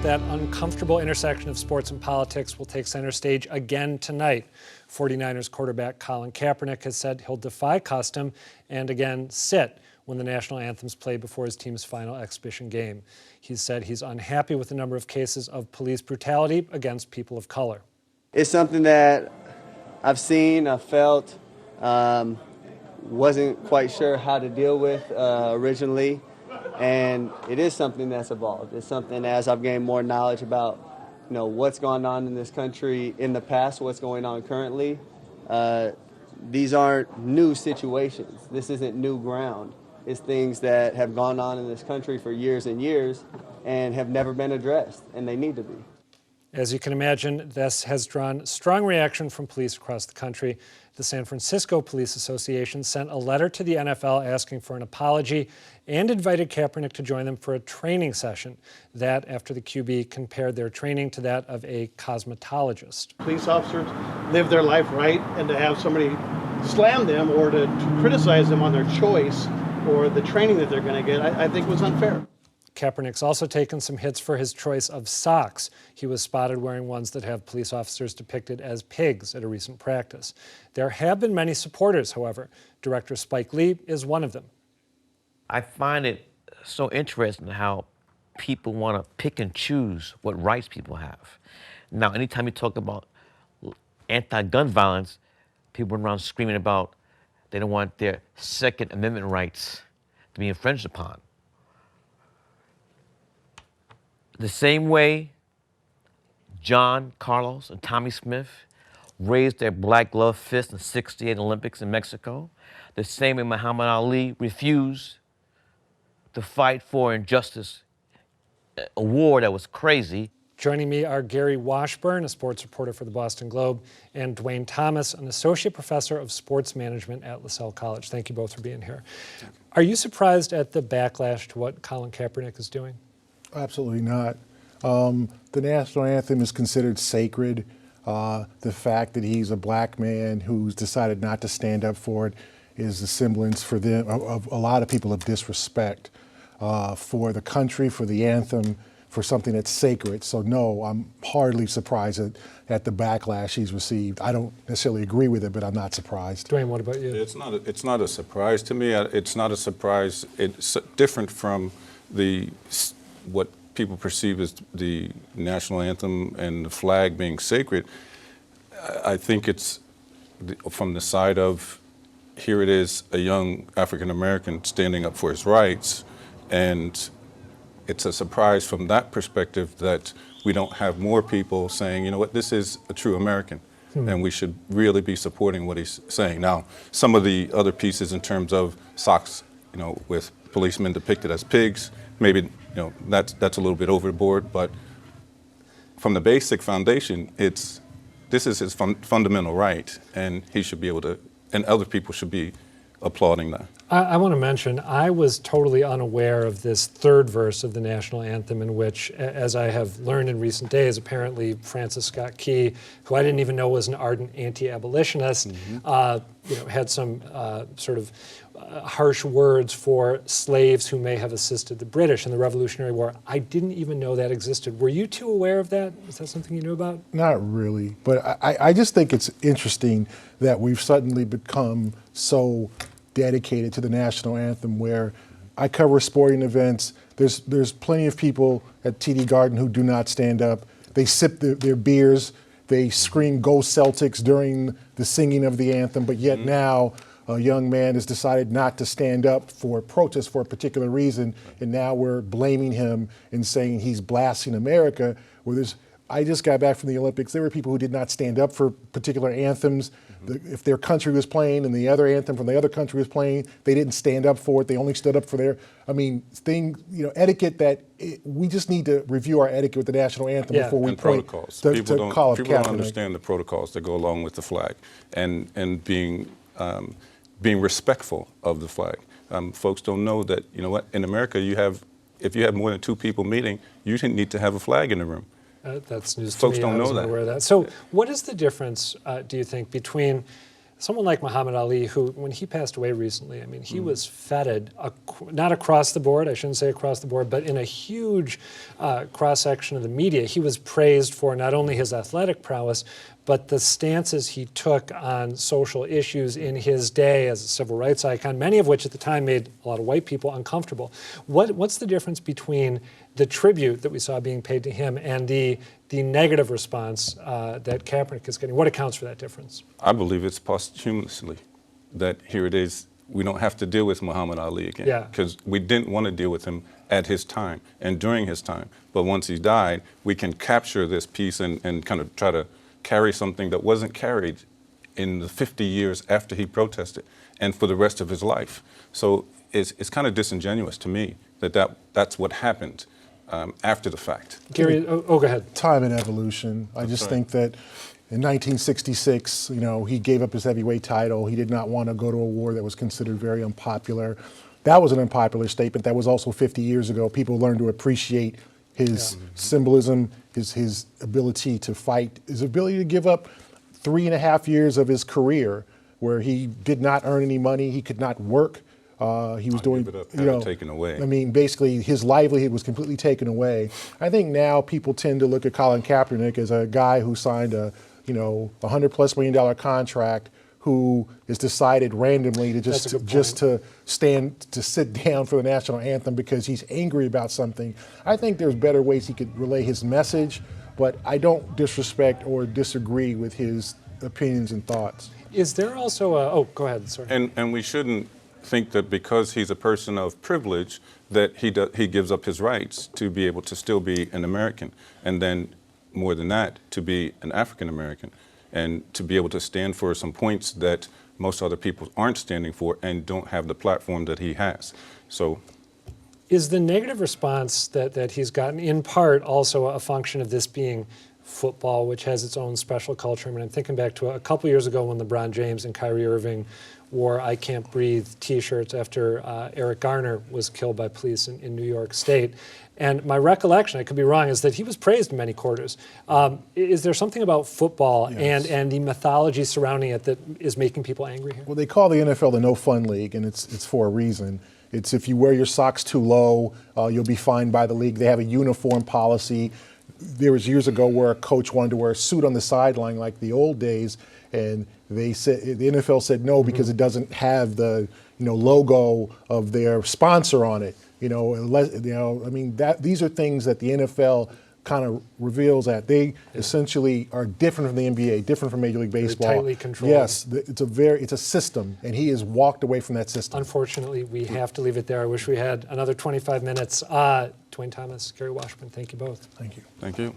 That uncomfortable intersection of sports and politics will take center stage again tonight. 49ers quarterback Colin Kaepernick has said he'll defy custom and again sit when the national anthem's played before his team's final exhibition game. He said he's unhappy with the number of cases of police brutality against people of color. It's something that I've seen, I've felt, wasn't quite sure how to deal with originally. And it is something that's evolved. It's something as I've gained more knowledge about, what's gone on in this country in the past, what's going on currently. These aren't new situations. This isn't new ground. It's things that have gone on in this country for years and years and have never been addressed, and they need to be. As you can imagine, this has drawn strong reaction from police across the country. The San Francisco Police Association sent a letter to the NFL asking for an apology and invited Kaepernick to join them for a training session. That after the QB compared their training to that of a cosmetologist. Police officers live their life right, and to have somebody slam them or to criticize them on their choice or the training that they're going to get, I think was unfair. Kaepernick's also taken some hits for his choice of socks. He was spotted wearing ones that have police officers depicted as pigs at a recent practice. There have been many supporters, however. Director Spike Lee is one of them. I find it so interesting how people want to pick and choose what rights people have. Now, anytime you talk about anti-gun violence, people run around screaming about they don't want their Second Amendment rights to be infringed upon. The same way John, Carlos, and Tommy Smith raised their black glove fist in the '68 Olympics in Mexico, the same way Muhammad Ali refused to fight for injustice, a war that was crazy. Joining me are Gary Washburn, a sports reporter for the Boston Globe, and Dwayne Thomas, an associate professor of sports management at LaSalle College. Thank you both for being here. Are you surprised at the backlash to what Colin Kaepernick is doing? Absolutely not. The national anthem is considered sacred. The fact that he's a black man who's decided not to stand up for it is a semblance for them of a lot of people of disrespect for the country, for the anthem, for something that's sacred. So no, I'm hardly surprised at the backlash he's received. I don't necessarily agree with it, but I'm not surprised. Dwayne, what about you? It's not a surprise to me. It's not a surprise. It's different from what people perceive as the national anthem and the flag being sacred. I think it's from the side of, here it is, a young African-American standing up for his rights, and it's a surprise from that perspective that we don't have more people saying, you know what, this is a true American, and we should really be supporting what he's saying. Now, some of the other pieces in terms of socks, with policemen depicted as pigs, maybe that's a little bit overboard, but from the basic foundation, this is his fundamental right, and he should be able to, and other people should be applauding that. I want to mention, I was totally unaware of this third verse of the national anthem in which, as I have learned in recent days, apparently Francis Scott Key, who I didn't even know was an ardent anti-abolitionist, had some sort of harsh words for slaves who may have assisted the British in the Revolutionary War. I didn't even know that existed. Were you two aware of that? Is that something you knew about? Not really, but I just think it's interesting that we've suddenly become so dedicated to the national anthem, where I cover sporting events. There's plenty of people at TD Garden who do not stand up. They sip their beers. They scream "Go Celtics" during the singing of the anthem, but yet now a young man has decided not to stand up for a protest for a particular reason, and now we're blaming him and saying he's blasting America. I just got back from the Olympics. There were people who did not stand up for particular anthems. If their country was playing and the other anthem from the other country was playing, they didn't stand up for it. They only stood up for etiquette we just need to review our etiquette with the national anthem before we point protocols. to People call don't understand the protocols that go along with the flag and being respectful of the flag. Folks don't know that, in America if you have more than two people meeting, you didn't need to have a flag in the room. That's news to Folks me. don't know that. Aware of that. So what is the difference, do you think, between someone like Muhammad Ali, who, when he passed away recently, I mean, he was feted, not across the board, I shouldn't say across the board, but in a huge cross-section of the media. He was praised for not only his athletic prowess, but the stances he took on social issues in his day as a civil rights icon, many of which at the time made a lot of white people uncomfortable. What's the difference between the tribute that we saw being paid to him and the negative response that Kaepernick is getting? What accounts for that difference? I believe it's posthumously that here it is. We don't have to deal with Muhammad Ali again. Yeah. Because we didn't want to deal with him at his time and during his time. But once he died, we can capture this piece and kind of try to carry something that wasn't carried in the 50 years after he protested and for the rest of his life. So it's kind of disingenuous to me that's what happened after the fact. Gary, go ahead. Time and evolution. I just think that in 1966, he gave up his heavyweight title. He did not want to go to a war that was considered very unpopular. That was an unpopular statement. That was also 50 years ago. People learned to appreciate his symbolism, his ability to fight, his ability to give up 3.5 years of his career where he did not earn any money, he could not work. He was doing, taken away. I mean, basically his livelihood was completely taken away. I think now people tend to look at Colin Kaepernick as a guy who signed a, $100+ million contract, who is decided randomly to to sit down for the national anthem because he's angry about something. I think there's better ways he could relay his message, but I don't disrespect or disagree with his opinions and thoughts. Is there also go ahead, sorry. And we shouldn't think that because he's a person of privilege that he gives up his rights to be able to still be an American, and then more than that, to be an African American, and to be able to stand for some points that most other people aren't standing for and don't have the platform that he has. So, is the negative response that he's gotten in part also a function of this being football, which has its own special culture? I mean, I'm thinking back to a couple years ago when LeBron James and Kyrie Irving wore "I Can't Breathe" T-shirts after Eric Garner was killed by police in New York State. And my recollection, I could be wrong, is that he was praised in many quarters. Is there something about football and the mythology surrounding it that is making people angry here? Well, they call the NFL the no fun league, and it's for a reason. It's if you wear your socks too low, you'll be fined by the league. They have a uniform policy. There was years ago where a coach wanted to wear a suit on the sideline like the old days, and the NFL said no because it doesn't have the logo of their sponsor on it. These are things that the NFL kind of reveals that they essentially are different from the NBA, different from Major League Baseball. Very tightly controlled. Yes, it's a system, and he has walked away from that system. Unfortunately, we have to leave it there. I wish we had another 25 minutes. Dwayne Thomas, Gary Washburn, thank you both. Thank you. thank you.